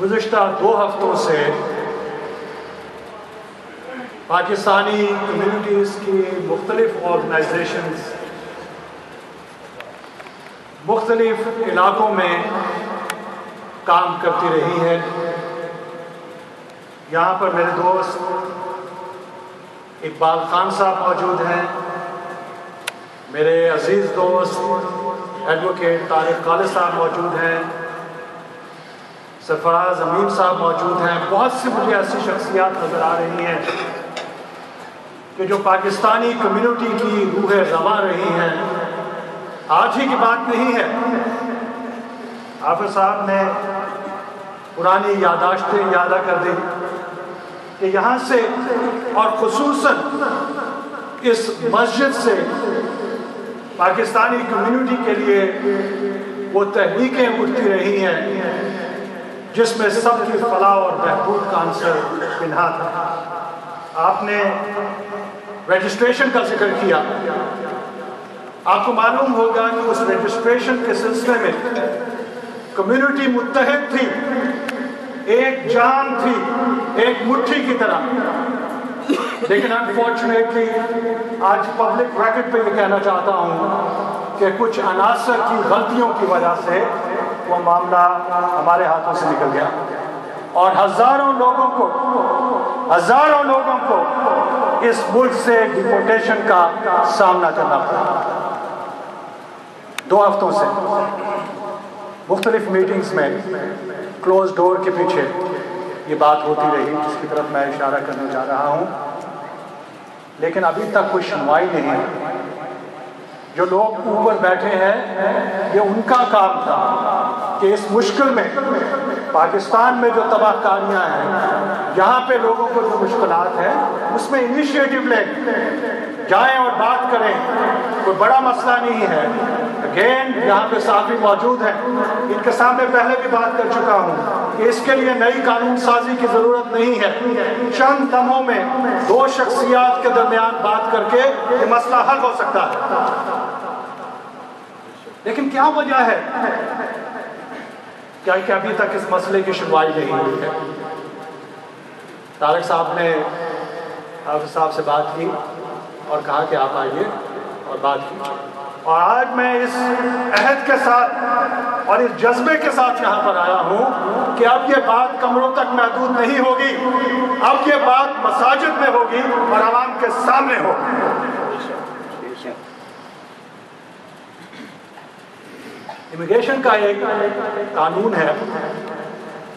گزشتہ 2 ہفتوں سے پاکستانی کمیونٹیز کی مختلف آرگنائزیشنز مختلف علاقوں میں کام کرتی رہی ہے. یہاں پر میرے دوست اقبال خان صاحب موجود ہیں، میرے عزیز دوست ایڈوکیٹ طارق خالد صاحب موجود ہیں، سرفراز امین صاحب موجود ہیں. بہت سی مجھے ایسی شخصیات نظر آ رہی ہیں کہ جو پاکستانی کمیونٹی کی روح رواں رہی ہیں. آج ہی کی بات نہیں ہے، حافظ صاحب نے پرانی یادداشتیں یادہ کر دی کہ یہاں سے اور خصوصاً اس مسجد سے پاکستانی کمیونٹی کے لیے وہ تحریکیں اٹھتی رہی ہیں جس میں سب کی فلاح اور بہبود کا عنصر پنہا تھا. آپ نے رجسٹریشن کا ذکر کیا. آپ کو معلوم ہوگا کہ اس رجسٹریشن کے سلسلے میں کمیونٹی متحد تھی، ایک جان تھی، ایک مٹھی کی طرح. لیکن انفارچونیٹلی آج پبلک ریکارڈ پہ یہ کہنا چاہتا ہوں کہ کچھ عناصر کی غلطیوں کی وجہ سے وہ معاملہ ہمارے ہاتھوں سے نکل گیا اور ہزاروں لوگوں کو اس ملک سے ڈیپورٹیشن کا سامنا کرنا پڑا. 2 ہفتوں سے مختلف میٹنگز میں کلوز ڈور کے پیچھے یہ بات ہوتی رہی جس کی طرف میں اشارہ کرنا چاہ رہا ہوں، لیکن ابھی تک کوئی سنوائی نہیں ہے. جو لوگ اوپر بیٹھے ہیں یہ ان کا کام تھا کہ اس مشکل میں پاکستان میں جو تباہ کاریاں ہیں، یہاں پہ لوگوں کو جو مشکلات ہیں اس میں انیشیٹو لیں، جائیں اور بات کریں. کوئی بڑا مسئلہ نہیں ہے. اگین یہاں پہ صحافی موجود ہیں، ان کے سامنے پہلے بھی بات کر چکا ہوں کہ اس کے لیے نئی قانون سازی کی ضرورت نہیں ہے. چند لمحوں میں 2 شخصیات کے درمیان بات کر کے یہ مسئلہ حل ہو سکتا ہے. لیکن کیا وجہ ہے کہ ابھی تک اس مسئلے کی سنوائی نہیں ہوئی ہے؟ طارق صاحب نے حافظ صاحب سے بات کی اور کہا کہ آپ آئیے اور بات کیجیے. اور آج میں اس عہد کے ساتھ اور اس جذبے کے ساتھ یہاں پر آیا ہوں کہ اب یہ بات کمروں تک محدود نہیں ہوگی، اب یہ بات مساجد میں ہوگی اور عوام کے سامنے ہوگی. امیگریشن کا ایک قانون ہے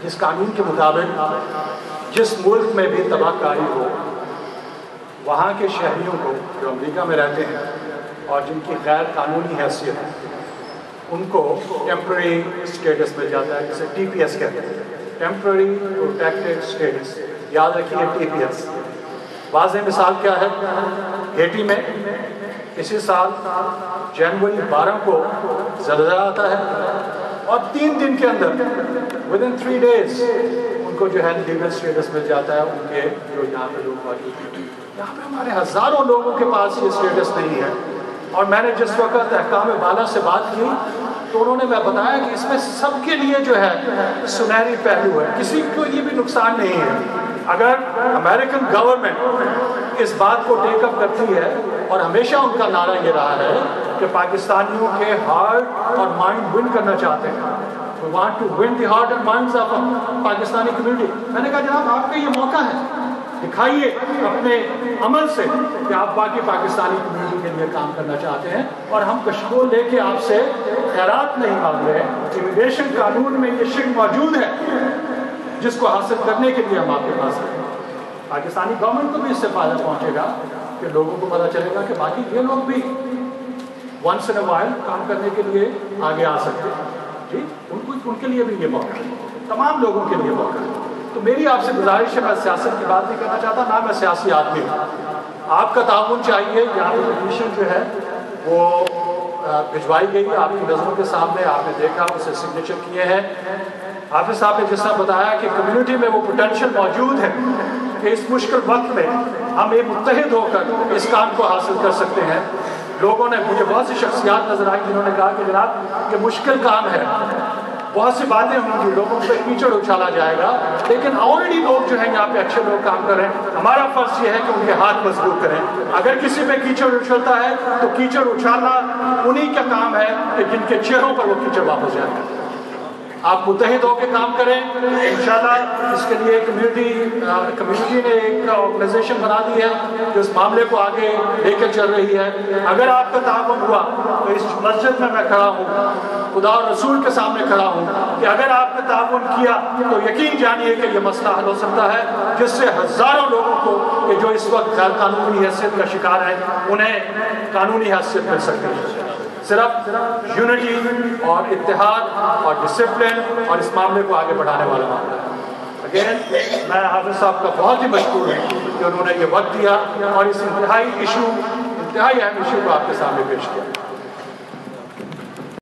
جس قانون کے مطابق جس ملک میں بھی تباہ کاری ہو، وہاں کے شہریوں کو جو امریکہ میں رہتے ہیں اور جن کی غیر قانونی حیثیت ہے ان کو ٹیمپرری اسٹیٹس مل جاتا ہے، جسے ٹی پی ایس کہتے ہیں، ٹیمپرری پروٹیکٹڈ اسٹیٹس. یاد رکھیے ٹی پی ایس. واضح مثال کیا ہے؟ ہیٹی میں اسی سال جنوری 12 کو زلزلہ آتا ہے اور 3 دن کے اندر within 3 days ان کو جو ہے لیگل اسٹیٹس مل جاتا ہے ان کے جو یہاں پہ لوگ موجود ہیں. یہاں پہ ہمارے ہزاروں لوگوں کے پاس یہ اسٹیٹس نہیں ہے. اور میں نے جس وقت احکام بالا سے بات کی تو انہوں نے بتایا کہ اس میں سب کے لیے جو ہے سنہری پہلو ہے، کسی کو یہ بھی نقصان نہیں ہے. اگر امریکن گورنمنٹ اس بات کو ٹیک اپ کرتی ہے اور ہمیشہ ان کا نعرہ یہ رہا ہے کہ پاکستانیوں کے ہارٹ اور مائنڈ ون کرنا چاہتے ہیں، we want to win the heart and minds of Pakistani community. میں نے کہا جناب آپ کا یہ موقع ہے، دکھائیے اپنے عمل سے کہ آپ باقی پاکستانی کمیونٹی کے لیے کام کرنا چاہتے ہیں. اور ہم کشکول لے کے آپ سے خیرات نہیں مانگ رہے. امیگریشن قانون میں یہ شک موجود ہے جس کو حاصل کرنے کے لیے ہم آپ کے پاس ہیں. پاکستانی گورنمنٹ کو بھی اس سے فائدہ پہنچے گا کہ لوگوں کو پتہ چلے گا کہ باقی یہ لوگ بھی ونس ان اے وائل کام کرنے کے لیے آگے آ سکتے ہیں. جی ان کے لیے بھی یہ موقع ہے، تمام لوگوں کے لیے موقع ہے. تو میری آپ سے گزارش ہے، میں سیاست کی بات نہیں کرنا چاہتا، نہ میں سیاسی آدمی ہوں. آپ کا تعاون چاہیے. یہاں پہ پٹیشن جو ہے وہ بھجوائی گئی آپ کی نظروں کے سامنے، آپ نے دیکھا، اسے سگنیچر کیے ہیں. حافظ صاحب نے جس طرح بتایا کہ کمیونٹی میں وہ پوٹینشیل موجود ہے کہ اس مشکل وقت میں ہم ایک متحد ہو کر اس کام کو حاصل کر سکتے ہیں. لوگوں نے، مجھے بہت سی شخصیات نظر آئی جنہوں نے کہا کہ جناب یہ مشکل کام ہے بہت سی باتیں ہوں گی، لوگوں پہ کیچڑ اچھالا جائے گا، لیکن آلریڈی لوگ جو ہیں یہاں پہ اچھے لوگ کام کر رہے ہیں، ہمارا فرض یہ ہے کہ ان کے ہاتھ مضبوط کریں۔ اگر کسی پہ کیچڑ اچھلتا ہے تو کیچڑ اچھالنا انہی کا کام ہے کہ جن کے چہروں پر وہ کیچڑ واپس جائے گا۔ آپ متحد ہو کے کام کریں انشاءاللہ۔ اس کے لیے کمیونٹی نے ایک آرگنائزیشن بنا دی ہے جو اس معاملے کو آگے لے کے چل رہی ہے۔ اگر آپ کا تعاون ہوا تو اس مسجد میں کھڑا ہوں، خدا اور رسول کے سامنے کھڑا ہوں کہ اگر آپ نے تعاون کیا تو یقین جانیے کہ یہ مسئلہ حل ہو سکتا ہے، جس سے ہزاروں لوگوں کو کہ جو اس وقت غیر قانونی حیثیت کا شکار ہیں انہیں قانونی حیثیت مل سکتی ہے۔ صرف یونٹی اور اتحاد اور ڈسپلن اور اس معاملے کو آگے بڑھانے والا معاملہ ہے۔ اگین میں حافظ صاحب کا بہت ہی مشکور ہوں کہ انہوں نے یہ وقت دیا اور اس انتہائی اہم ایشو کو آپ کے سامنے پیش کیا۔